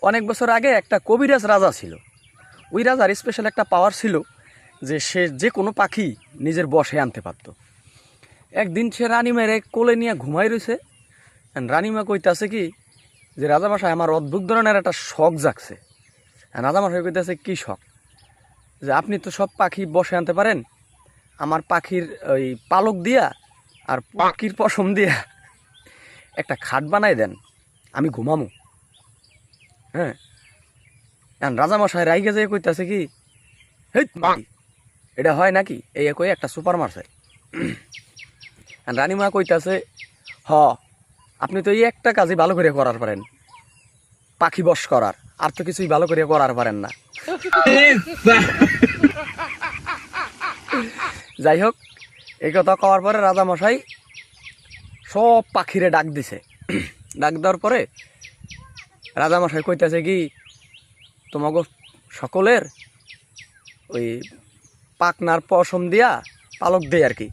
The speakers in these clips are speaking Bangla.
অনেক বছর আগে একটা কবিরাজ রাজা ছিল। ওই রাজার স্পেশাল একটা পাওয়ার ছিল যে সে যে কোনো পাখি নিজের বশে আনতে পারত। একদিন সে রানীমারে কোলে নিয়ে ঘুমাই রয়েছে। রানীমা কইতাছে কি যে রাজামশাই আমার অদ্ভুত ধরনের একটা শখ জাগছে। রাজামশাই কইতাছে কি শখ? যে আপনি তো সব পাখি বশে আনতে পারেন, আমার পাখির ওই পালক দিয়া আর পাখির পশম দিয়া একটা খাট বানাই দেন, আমি ঘুমামো। হ্যাঁ, এখন রাজামশাই রাইগে যেয়ে কইতাছে কি হেই এটা হয় নাকি, এই কই একটা সুপার মারছে। রানীমা কইতাছে হ, আপনি তো এই একটা কাজই ভালো করে করার পারেন, পাখি বশ করার, আর তো কিছুই ভালো করে করার পারেন না। যাই হোক, এই কথা কওয়ার পরে রাজামশাই সব পাখিরে ডাক দিছে। ডাক দেওয়ার পরে রাজামশাই কইতাছে কি তোমাকে সকলের ওই পাকনার পশম দিয়া পালক দেই আর কি,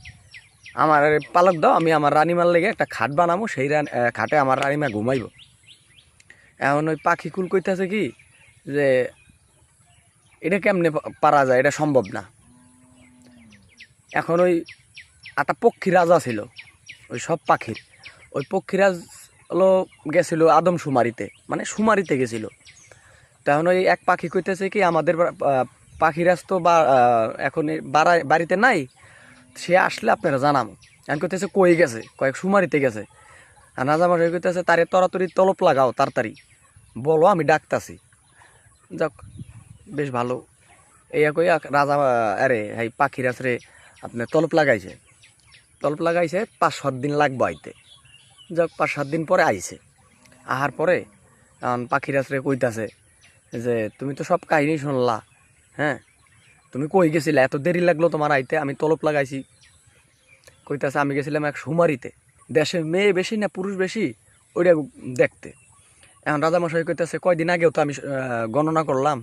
আমার পালক দাও, আমি আমার রানীমার লেগে একটা খাট বানাবো, সেই খাটে আমার রানীমা ঘুমাইব। এখন ওই পাখি কুল কইতাছে কি যে এটা কেমনে পারা যায়, এটা সম্ভব না। এখন ওই একটা পক্ষী রাজা ছিল ওই সব পাখির, ওই পক্ষীরাজ হলো গেছিল আদমশুমারিতে, মানে শুমারিতে গেছিল। তখন ওই এক পাখি কইতেছে কি আমাদের পাখিরাজ তো এখন বাড়িতে নাই, সে আসলে আপনারা জানাবো। এখন কইতেছে কই গেছে, কয়েক শুমারিতে গেছে। আর রাজামশাই কইতেছে তারে তরাতরি তলপ লাগাও, তাড়াতাড়ি বলো আমি ডাকতাছি। যাক, বেশ ভালো। এই কই রাজা আরে এই পাখিরাজ রে আপনার তলপ লাগাইছে, 5-7 দিন লাগবো আইতে। যাক, 5-7 দিন পরে আইছে। আহার পরে পাখিরাজ রে কইতাছে যে তুমি তো সব কাহিনী শুনলা, হ্যাঁ তুমি কই গেছিলে, এত দেরি লাগলো তোমার আইতে? আমি তলপ লাগাইছি। কইতাছে আমি গেছিলাম এক শুমারিতে, দেশে মেয়ে বেশি না পুরুষ বেশি ওইটা দেখতে। এখন রাজামশাই কইতাছে কয়দিন আগেও তো আমি গণনা করলাম,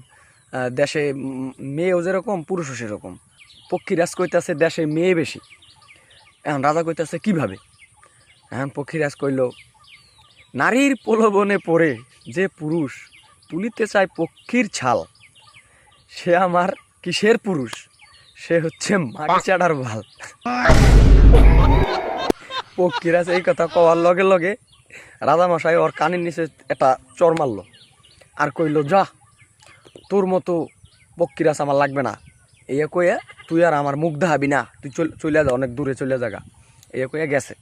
দেশে মেয়েও যেরকম পুরুষও সেরকম। পক্ষীরাজ কইতাছে দেশে মেয়ে বেশি। এখন রাজা কইতাছে কিভাবে? এখন পক্ষীরাজ কইল নারীর প্রলোভনে পড়ে যে পুরুষ তুলিতে চায় পক্ষীর ছাল, সে আমার কিসের পুরুষ? সে হচ্ছে মাটি চাড়ার ভাল। পক্ষীরাজ এই কথা কওয়ার লগে লগে রাজামশাই ওর কানের নিচে একটা চর মারল আর কইল যা, তোর মতো পক্ষীরাজ আমার লাগবে না। এই কইয়া তুই আর আমার মুখ দেখাবি না, তুই চলে যা, অনেক দূরে চলে যাগা। এই কইয়া গেছে।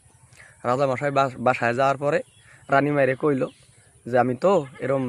রাজামশাই বাসায় যাওয়ার পরে রানীমাইরে কইল যে আমি তো এরম